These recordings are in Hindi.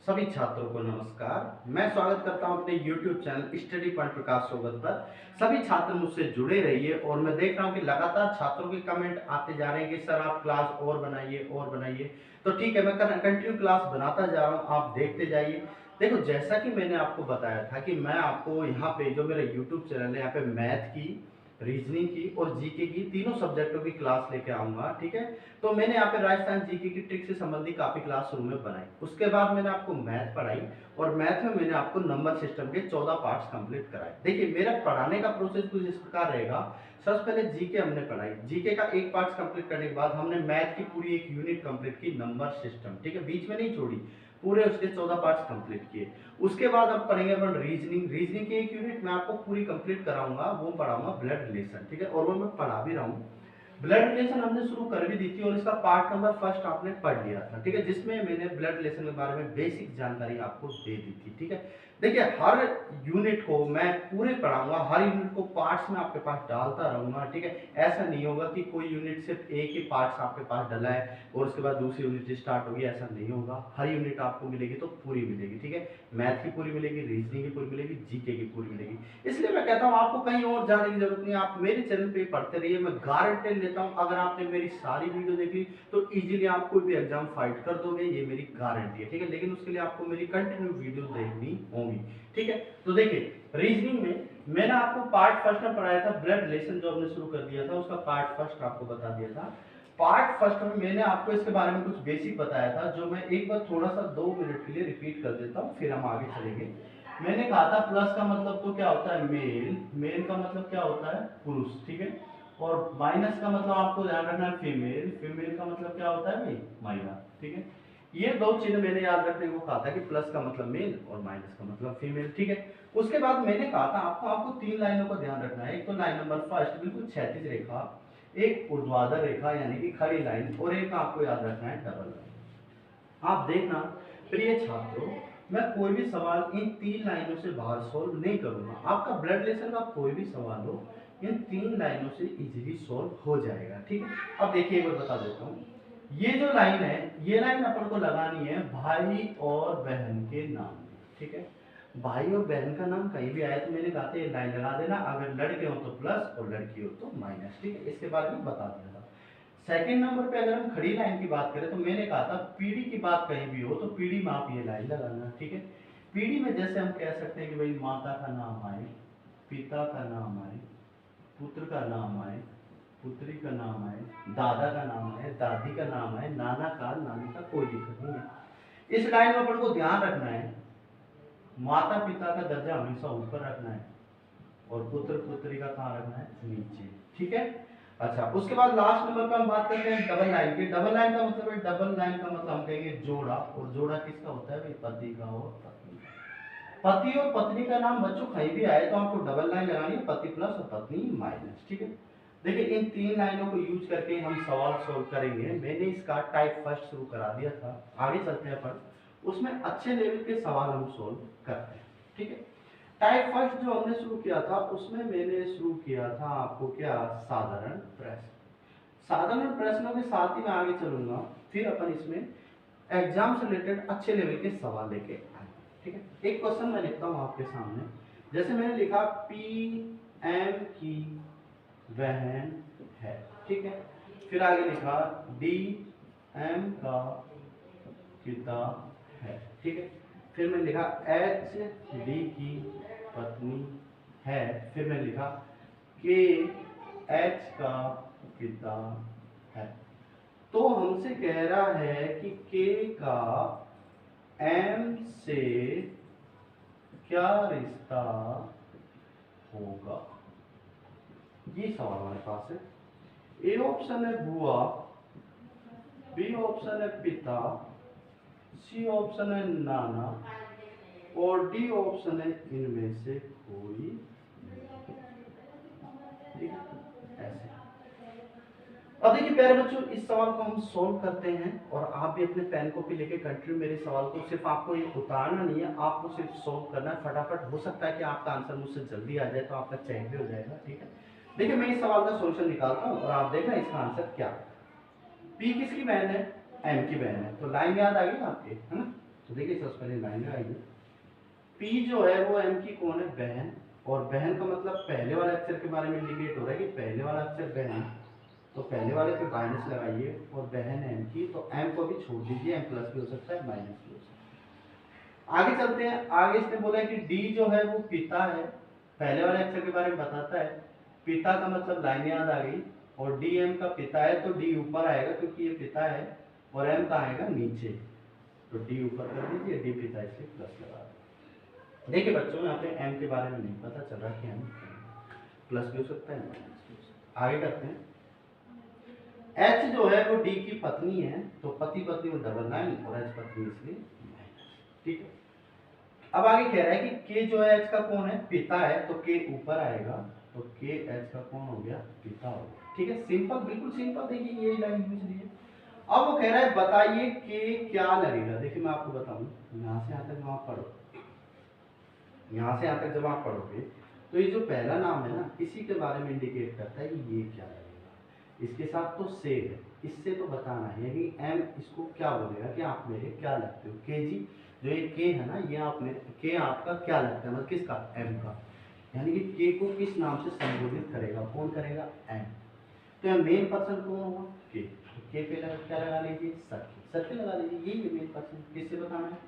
सभी छात्रों को नमस्कार। मैं स्वागत करता हूं अपने YouTube चैनल स्टडी पॉइंट प्रकाश सोबत पर। सभी छात्र मुझसे जुड़े रहिए और मैं देख रहा हूं कि लगातार छात्रों के कमेंट आते जा रहे हैं कि सर आप क्लास और बनाइए। तो ठीक है, मैं कंटिन्यू क्लास बनाता जा रहा हूं, आप देखते जाइए। देखो, जैसा कि मैंने आपको बताया था कि मैं आपको यहाँ पे जो मेरा YouTube चैनल है, यहाँ पे मैथ की, रीजनिंग की और जीके की तीनों सब्जेक्टों की क्लास लेके आऊंगा। ठीक है, तो मैंने यहाँ पे राजस्थान जीके की ट्रिक से संबंधित काफी क्लास शुरू में बनाई। उसके बाद मैंने आपको मैथ पढ़ाई और मैथ में मैंने आपको नंबर सिस्टम के 14 पार्ट्स कंप्लीट कराए। देखिए, मेरा पढ़ाने का प्रोसेस कुछ इस प्रकार रहेगा। सबसे पहले जीके हमने पढ़ाई, जीके का एक पार्ट कंप्लीट करने के बाद हमने मैथ की पूरी एक यूनिट कंप्लीट की, नंबर सिस्टम। ठीक है, बीच में नहीं छोड़ी, पूरे उसके 14 पार्ट्स कंप्लीट किए। उसके बाद अब पढ़ेंगे अपन रीजनिंग। रीजनिंग की एक यूनिट मैं आपको पूरी कंप्लीट कराऊंगा, वो पढ़ाऊंगा ब्लड रिलेशन। ठीक है, और वो मैं पढ़ा भी रहा हूँ। ब्लड रिलेशन हमने शुरू कर भी दी थी और इसका पार्ट नंबर फर्स्ट आपने पढ़ लिया था। ठीक है, जिसमें मैंने ब्लड रिलेशन के बारे में बेसिक जानकारी आपको दे दी थी। ठीक है, देखिए हर यूनिट को मैं पूरे पढ़ाऊंगा, हर यूनिट को पार्ट्स में आपके पास डालता रहूंगा। ठीक है, ऐसा नहीं होगा कि कोई यूनिट सिर्फ एक ही पार्ट्स आपके पास डला है और उसके बाद दूसरी यूनिट स्टार्ट होगी, ऐसा नहीं होगा। हर यूनिट आपको मिलेगी तो पूरी मिलेगी। ठीक है, मैथ की पूरी मिलेगी, रीजनिंग की पूरी मिलेगी, जीके की पूरी मिलेगी। इसलिए मैं कहता हूं आपको कहीं और जाने की जरूरत नहीं, आप मेरे चैनल पे पढ़ते रहिए। मैं गारंटी लेता हूं अगर आपने मेरी सारी वीडियो देखी तो इजीली आप कोई भी एग्जाम फाइट कर दोगे, ये मेरी गारंटी है। ठीक है, लेकिन उसके लिए आपको मेरी कंटिन्यू वीडियो देखनी होगी। ठीक है, तो देखिए रीजनिंग में मैंने आपको पार्ट फर्स्ट में पढ़ाया था ब्लड रिलेशन, जो हमने शुरू कर दिया था उसका पार्ट फर्स्ट आपको बता दिया था। पार्ट फर्स्ट में मैंने आपको इसके बारे में कुछ बेसिक बताया था, जो मैं एक बार थोड़ा सा 2 मिनट के लिए रिपीट कर देता हूँ, फिर हम आगे चलेंगे। मैंने कहा था प्लस का मतलब तो क्या होता है मेल, मेल का मतलब क्या होता है पुरुष। ठीक है, और माइनस का मतलब आपको ध्यान रखना है फीमेल, फीमेल का मतलब क्या होता है भाई महिला। ठीक है, ये दो चिन्ह मैंने याद रखने को कहा था कि प्लस का मतलब मेल और माइनस का मतलब फीमेल। ठीक है, उसके बाद मैंने कहा था आपको 3 लाइनों का ध्यान रखना है। एक तो लाइन नंबर फर्स्ट बिल्कुल क्षैतिज रेखा, एक ऊर्ध्वाधर रेखा यानी कि खड़ी लाइन, और एक आपको याद रखना है डबल लाइन। आप देखना प्रिय छात्रों, मैं कोई भी सवाल इन 3 लाइनों से बाहर सोल्व नहीं करूंगा। आपका ब्लड रिलेशन का कोई भी सवाल हो, इन 3 लाइनों से इजीली सोल्व हो जाएगा। ठीक है, अब देखिए एक बार बता देता हूँ, ये जो लाइन है, ये लाइन अपन को लगानी है भाई और बहन के नाम। ठीक है, भाई और बहन का नाम कहीं भी आया तो मैंने कहा था ये लाइन लगा देना, अगर लड़के हो तो प्लस और लड़की हो तो माइनस। ठीक है, इसके बारे में बता दिया था। सेकंड नंबर पे अगर हम खड़ी लाइन की बात करें तो मैंने कहा था पीढ़ी की बात कहीं भी हो तो पीढ़ी में आप ये लाइन लगाना। ठीक है, पीढ़ी में जैसे हम कह सकते हैं कि भाई माता का नाम आए, पिता का नाम आए, पुत्र का नाम आए, पुत्री का नाम आए, दादा का नाम आए, दादी का नाम आए, नाना का, नानी का, कोई दिक्कत नहीं है। इस लाइन में अपन को ध्यान रखना है माता पिता का दर्जा हमेशा ऊपर रखना है और पुत्र पुत्री का कहाँ रखना है, नीचे। ठीक है, अच्छा उसके बाद लास्ट नंबर पे हम बात करते हैं डबल लाइन की। डबल लाइन का मतलब है, डबल लाइन का मतलब हम कहेंगे जोड़ा, और जोड़ा किसका होता है भाई, पति का और पत्नी का। पति और पत्नी का नाम बच्चों कहीं भी आए तो आपको डबल लाइन लगानी है, पति प्लस और पत्नी माइनस। ठीक है, देखिए इन 3 लाइनों को यूज करके हम सवाल सोल्व करेंगे। मैंने इसका टाइप फर्स्ट शुरू करा दिया था, आगे चलते हैं अपन उसमें अच्छे लेवल के सवाल हम सोल्व करते हैं। ठीक है, टाइप फर्स्ट जो हमने शुरू किया था उसमें मैंने शुरू किया था आपको क्या, साधारण प्रश्न। साधारण प्रश्नों के साथ ही मैं आगे चलूंगा, फिर अपन इसमें एग्जाम से रिलेटेड अच्छे लेवल के सवाल लेके आएंगे। ठीक है, एक क्वेश्चन मैं लिखता हूं आपके सामने, जैसे मैंने लिखा पी एम की बहन है। ठीक है, फिर आगे लिखा डी एम का पिता है। ठीक है, फिर मैंने लिखा एच डी की पत्नी है। फिर मैंने लिखा के एच का पिता है। तो हमसे कह रहा है कि के का एम से क्या रिश्ता होगा, ये सवाल हमारे पास है। ए ऑप्शन है बुआ, बी ऑप्शन है पिता, सी ऑप्शन है नाना और डी ऑप्शन है इनमें से कोई। ठीक है, ऐसे। अब देखिए प्यारे बच्चों, इस सवाल को हम सोल्व करते हैं और आप भी अपने पेन कॉपी लेके कंटिन्यू मेरे सवाल को, सिर्फ आपको ये उतारना नहीं है, आपको सिर्फ सोल्व करना है फटाफट। हो सकता है कि आपका आंसर मुझसे जल्दी आ जाए तो आपका चेक भी हो जाएगा। ठीक है, देखिए मैं इस सवाल का सोल्यूशन निकालता हूँ और आप देखना इसका आंसर क्या। पी किसकी बहन है, एम की बहन है, तो लाइन याद आ गई आपके, है ना। तो देखिए सबसे पहले लाइन लगाइए, पी जो है वो एम की कौन है, बहन, और बहन का मतलब पहले वाले अक्षर के बारे में इंडिकेट हो रहा है कि पहले वाला अक्षर बहन, तो पहले वाले पे माइनस लगाइए, और बहन है एम की, तो एम को भी छोड़ दीजिए, एम प्लस भी हो सकता है माइनस भी हो सकता है। आगे चलते हैं, आगे इसने बोला है कि डी जो है वो पिता है, पहले वाले अक्षर के बारे में बताता है, पिता का मतलब लाइन याद आ गई, और डी एम का पिता है तो डी ऊपर आएगा क्योंकि ये पिता है, और एम का आएगा नीचे, तो डी ऊपर कर दीजिए, डी पिता इसलिए प्लस लगा दीजिए। देखिए बच्चों यहाँ पे एम के बारे में नहीं पता चल रहा कि एम प्लस भी हो सकता है माइनस भी हो सकता है। आगे करते हैं, एच जो है वो डी की पत्नी है, तो पति पत्नी में डबल लाइन, और एच पत्नी इसलिए माइनस, ठीक है। अब आगे कह रहा है कि के जो है एच का कौन है, पिता है, तो के ऊपर आएगा, तो के एच का कौन हो गया, पिता हो गया, ठीक है। सिंपल, बिल्कुल सिंपल, देखिए ये लाइन यूज ली है। अब वो कह रहा है बताइए के क्या लगेगा। देखिए मैं आपको बताऊं, यहाँ से यहाँ तक जब आप पढ़ो, यहाँ से यहाँ तक जब आप पढ़ोगे तो ये जो पहला नाम है ना, इसी के बारे में इंडिकेट करता है कि ये क्या लगेगा। इसके साथ तो से है, इससे तो बताना है कि एम इसको क्या बोलेगा कि आप मेरे क्या लगते हो, के जी जो ये के है ना, ये आपने के आपका क्या लगता है, मतलब किसका, एम का, यानी कि के को किस नाम से संबोधित करेगा, कौन करेगा, एम। तो यह मेन पर्सन कौन होगा, के, तो के पे लगा क्या लगा लीजिए, सखी, सखी लगा लीजिए, ये मेन पर्सन, किससे बताना है,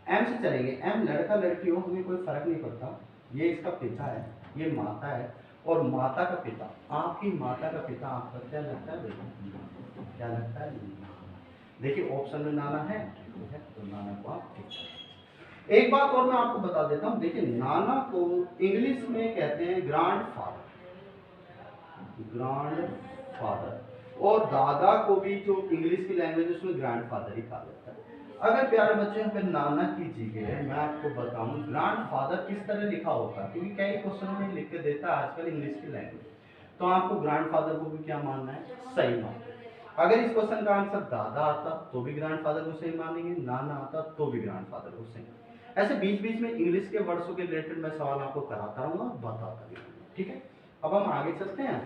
एम से चलेंगे। एम लड़का लड़की हो हमें कोई फर्क नहीं पड़ता, ये इसका पिता है, ये माता है, और माता का पिता, आपकी माता का पिता आपका क्या लगता है बेटा, क्या लगता है, देखिए ऑप्शन में नाना है, तो नाना को आप ठीक करें। एक बात और मैं आपको बता देता हूँ, देखिए नाना को इंग्लिश में कहते हैं ग्रांड फादर, ग्रांड फादर, और दादा को भी जो इंग्लिश की लैंग्वेज है उसमें ग्रैंड फादर ही कहा जाता है। अगर प्यारे बच्चे यहाँ पे नाना की जगह मैं आपको बताऊं ग्रैंड फादर किस तरह लिखा होता है, क्योंकि कई क्वेश्चन में लिख के देता है आजकल इंग्लिश की लैंग्वेज, तो आपको ग्रैंड फादर को भी क्या मानना है, सही मानना है। अगर इस क्वेश्चन का आंसर दादा आता तो भी ग्रैंड फादर को सही मानेंगे, नाना आता तो भी ग्रैंड फादर को सही। ऐसे बीच बीच में इंग्लिश के वर्ड्सों के रिलेटेड मैं सवाल आपको कराता रहूंगा, बताता भी रहूंगा, ठीक है। अब हम आगे चलते हैं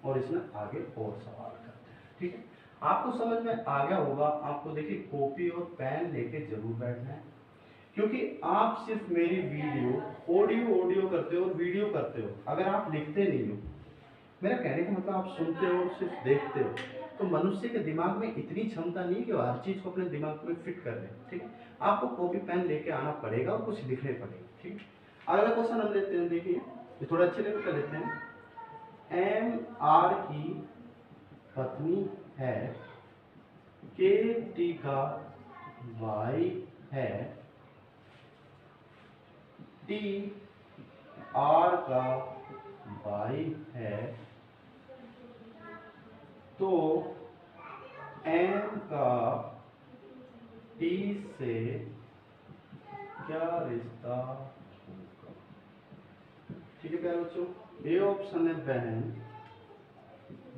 और इसमें आगे और सवाल करते हैं, ठीक है। आपको समझ में आ गया होगा, आपको देखिए कॉपी और पेन लेके जरूर बैठना है, क्योंकि आप सिर्फ मेरी वीडियो ऑडियो करते हो और वीडियो करते हो, अगर आप लिखते नहीं हो, मेरा कहने का मतलब आप सुनते हो और सिर्फ देखते हो, तो मनुष्य के दिमाग में इतनी क्षमता नहीं कि वो हर चीज को अपने दिमाग में फिट कर ले, ठीक है। आपको कॉपी पेन लेके आना पड़ेगा और कुछ लिखने पड़ेगा, ठीक है। अगला क्वेश्चन हम लेते हैं, देखिए ये थोड़ा अच्छे लेवल कर लेते हैं। एम आर की पत्नी है, के टी का भाई है, टी आर का भाई है, तो एम का टी से क्या रिश्ता होगा, ठीक है प्यारे बच्चों। ए ऑप्शन है बहन,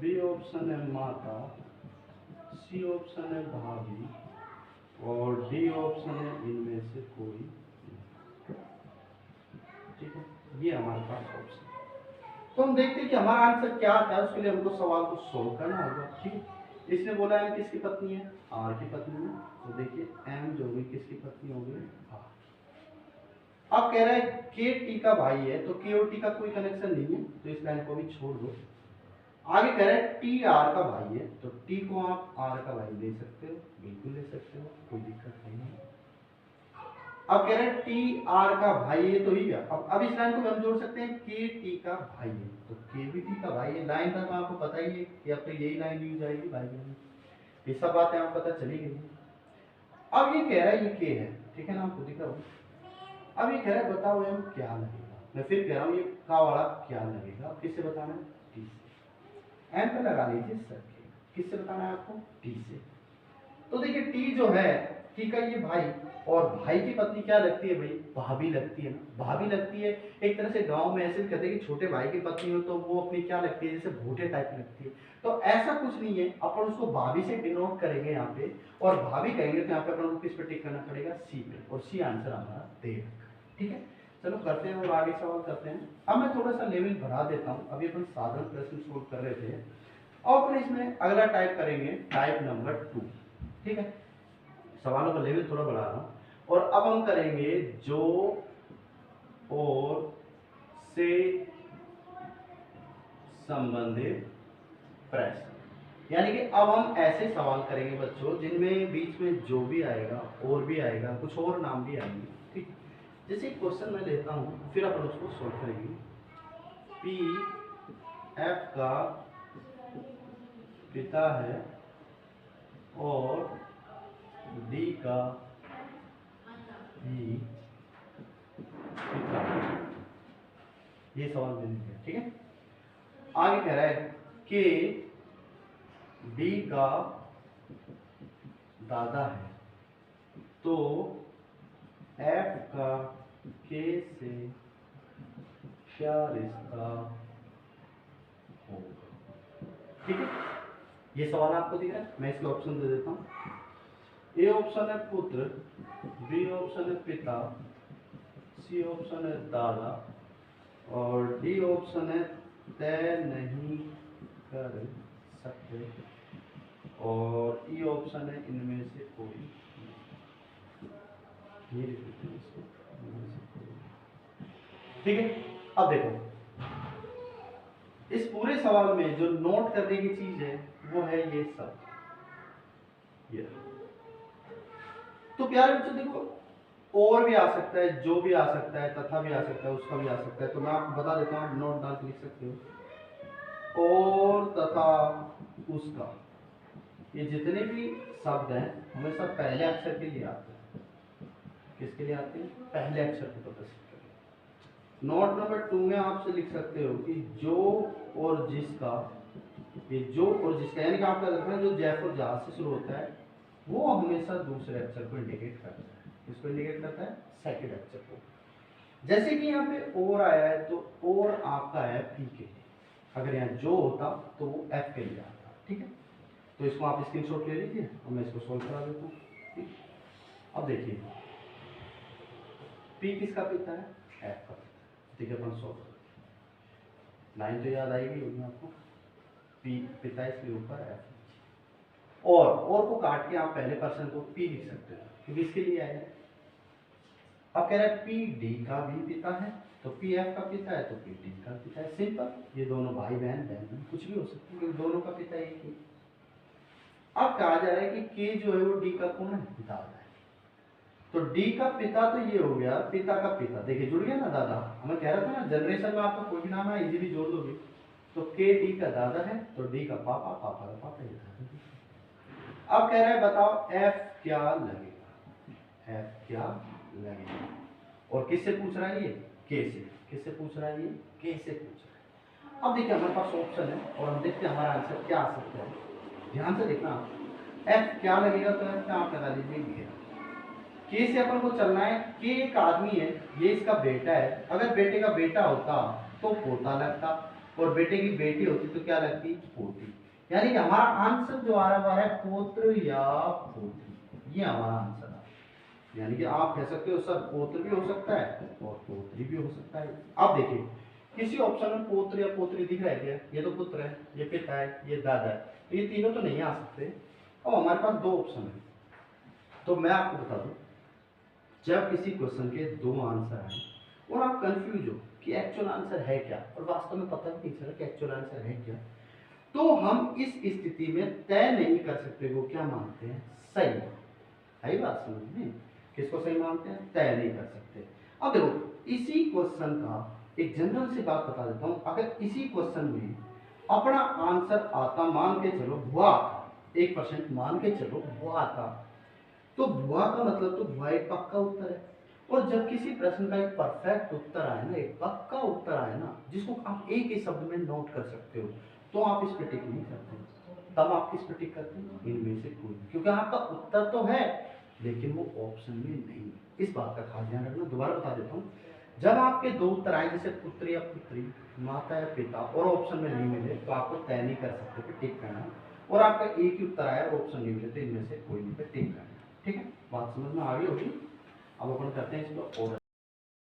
बी ऑप्शन है माता, सी ऑप्शन है भाभी, और डी ऑप्शन है इनमें से कोई, ठीक है। ये हमारे पास ऑप्शन, तो हम देखते हैं कि हमारा आंसर क्या आता है, उसके लिए हमको सवाल को सोल्व करना होगा, ठीक है। इसने बोला एम किसकी पत्नी है, आर की पत्नी है, तो देखिए एम जो भी किसकी पत्नी होगी, आर। अब कह रहा है के टी का भाई है, तो के और टी का कोई कनेक्शन नहीं है, तो इस लाइन को भी छोड़ दो। आगे कह रहा है टी आर का भाई है, तो टी को आप आर का भाई ले सकते हो, बिल्कुल ले सकते हो, कोई दिक्कत नहीं है। अब कह रहे हैं टी आर का भाई है, तो ही गया। अब इस लाइन को हम जोड़ सकते हैं के टी का भाई है, तो के भी टी का भाई है। लाइन का तो आपको पता ही है कि अब तो यही लाइन यूज आएगी भाई बहन, ये सब बातें आपको पता चली गई। अब ये कह रहा है ये के है, ठीक है ना, आपको दिख रहा होगा। अब ये कह रहा है बताओ एम क्या लगेगा, मैं फिर कह रहा हूँ ये का वाला क्या लगेगा, किससे बताना है, टी से। एम पे लगा लीजिए सर, किससे बताना है आपको, टी से। तो देखिए टी जो है, टी का ये भाई, और भाई की पत्नी क्या लगती है भाई, भाभी लगती है ना, भाभी लगती है। एक तरह से गांव में ऐसे कहते हैं कि छोटे भाई की पत्नी हो तो वो अपनी क्या लगती है, जैसे भूटे टाइप लगती है, तो ऐसा कुछ नहीं है, अपन उसको भाभी से डिनोट करेंगे यहाँ पे, और भाभी कहेंगे तो यहाँ पे अपन को किस पे टिक करना पड़ेगा, सी पे, और सी आंसर हमारा दे रखा है, ठीक है। चलो करते हैं और आगे सवाल करते हैं। अब मैं थोड़ा सा लेवल बढ़ा देता हूँ, अभी अपन साधारण प्रश्न सोल्व कर रहे थे, और अपन इसमें अगला टाइप करेंगे, टाइप नंबर 2, ठीक है। सवालों का लेवल थोड़ा बढ़ा रहा हूँ। और अब हम करेंगे जो और से संबंधित प्रश्न, यानी कि अब हम ऐसे सवाल करेंगे बच्चों जिनमें बीच में जो भी आएगा और भी आएगा, कुछ और नाम भी आएंगे। ठीक, जैसे क्वेश्चन मैं लेता हूँ, फिर अपन उसको सोल्व करेंगे। पी एफ का पिता है और डी का भी पिता है, ये सवाल मैंने किया। ठीक है, आगे कह रहा है कि डी का दादा है, तो एफ का के से क्या रिश्ता होगा। ठीक है, ये सवाल आपको दिख रहा है, मैं इसके ऑप्शन दे देता हूँ। ए ऑप्शन है पुत्र, बी ऑप्शन है पिता, सी ऑप्शन है दादा और डी ऑप्शन है तय नहीं कर सकते और ई ऑप्शन है इनमें से कोई। ठीक है, अब देखो इस पूरे सवाल में जो नोट करने की चीज है वो है ये सब, ये तो प्यारे बच्चों देखो और भी आ सकता है, जो भी आ सकता है, तथा भी आ सकता है, उसका भी आ सकता है, तो मैं आपको बता देता हूँ, नोट डाल के लिख सकते हो। और तथा उसका, ये जितने भी शब्द हैं हमेशा पहले अक्षर के लिए आते हैं। किसके लिए आते हैं? पहले अक्षर को प्रदर्शित करें। नोट नंबर 2 में आपसे लिख सकते हो कि जो और जिसका, ये जो और जिसका यानी कि आपका रखना जो जैफ और जहाज से शुरू होता है वो हमेशा दूसरे अक्षर को इंडिकेट करता है। किसको इंडिकेट करता है? सेकंड अक्षर को। जैसे कि यहाँ पे और आया है तो और आपका है पी के, अगर यहाँ जो होता तो वो एफ के लिए आता। ठीक है, तो इसको आप स्क्रीनशॉट ले लीजिए और मैं इसको सोल्व करा देता हूँ। अब देखिए पी किसका पिता है? एफ का। ठीक है, अपन सोल्व लाइन तो याद आएगी होगी आपको, पी पिता इसके ऊपर एफ, और को काट के आप पहले पर्सन को पी लिख सकते हो क्योंकि इसके लिए आया है। अब कह रहा है पी डी का भी पिता है, तो पी एफ का पिता है तो पी डी का पिता है। सिंपल, ये दोनों भाई बहन बहन कुछ भी हो सकते हैं, दोनों का पिता एक ही। अब कहा जा रहा है कि के जो है वो डी का कौन है? दादा है। तो डी का पिता तो ये हो गया, पिता का पिता देखिए जुड़ गया ना दादा। हमें कह रहा था ना जनरेशन में आपको कोई भी नाम है इजीली जोड़ दोगे। तो के डी का दादा है तो डी का पापा, पापा का पापा, ये दादा। अब कह रहा है बताओ एफ क्या लगेगा? एफ क्या लगेगा? और किससे पूछ रहा है ये? के से। किससे पूछ रहा है ये? के से पूछ रहा है। अब देखिए हमारे पास ऑप्शन है और हम देखते हैं हमारा आंसर क्या आ सकता है। ध्यान से देखना, एफ क्या लगेगा तो एफ क्या आप लगा दीजिए घेरा। के से अपन को चलना है, के एक आदमी है, ये इसका बेटा है। अगर बेटे का बेटा होता तो पोता लगता और बेटे की बेटी होती तो क्या लगती? पोती। यानी कि हमारा आंसर जो आ रहा है पोत्र या पोती, ये हमारा आंसर है। यानी कि आप कह सकते हो सर पोत्र भी हो सकता है और पोत्री भी हो सकता है। अब देखिए किसी ऑप्शन में पोत्र या पोत्री दिख रहा है क्या? ये तो पुत्र है, ये पिता है, ये दादा है, तो ये तीनों तो नहीं आ सकते। अब हमारे पास दो ऑप्शन है, तो मैं आपको बता दूं जब किसी क्वेश्चन के दो आंसर आए और आप कंफ्यूज हो कि एक्चुअल आंसर है क्या और वास्तव में पता भी नहीं चला कि एक्चुअल आंसर है क्या, तो हम इस स्थिति में तय नहीं कर सकते वो क्या मानते हैं सही है। बात समझ में? किसको सही मानते हैं? तय नहीं कर सकते। अब देखो इसी क्वेश्चन का एक जनरल सी बात बता देता हूं, अगर इसी क्वेश्चन में अपना आंसर आता, मान के चलो भुआ, 1% मान के चलो भुआ आता, तो भुआ का मतलब तो भुआ एक पक्का उत्तर है। और जब किसी प्रश्न का एक परफेक्ट उत्तर आए ना, एक पक्का उत्तर आए ना, जिसको आप एक ही शब्द में नोट कर सकते हो, तो आप इस पे टिक नहीं करते। तब आप किस पे टिक करते हैं? इनमें से कोई, क्योंकि आपका उत्तर तो है लेकिन वो ऑप्शन में नहीं। इस बात का खास ध्यान रखना। दोबारा बता देता हूँ, जब आपके दो उत्तर आए जैसे पुत्र या पुत्री, माता या पिता, और ऑप्शन में नहीं मिले तो आपको तय नहीं कर सकते कि टिक करना, और आपका एक ही उत्तर आया और ऑप्शन नहीं मिले तो इनमें से कोई नहीं पे टिक करना। ठीक है, बात समझ में आ गई होगी। अब अपन करते हैं इसको और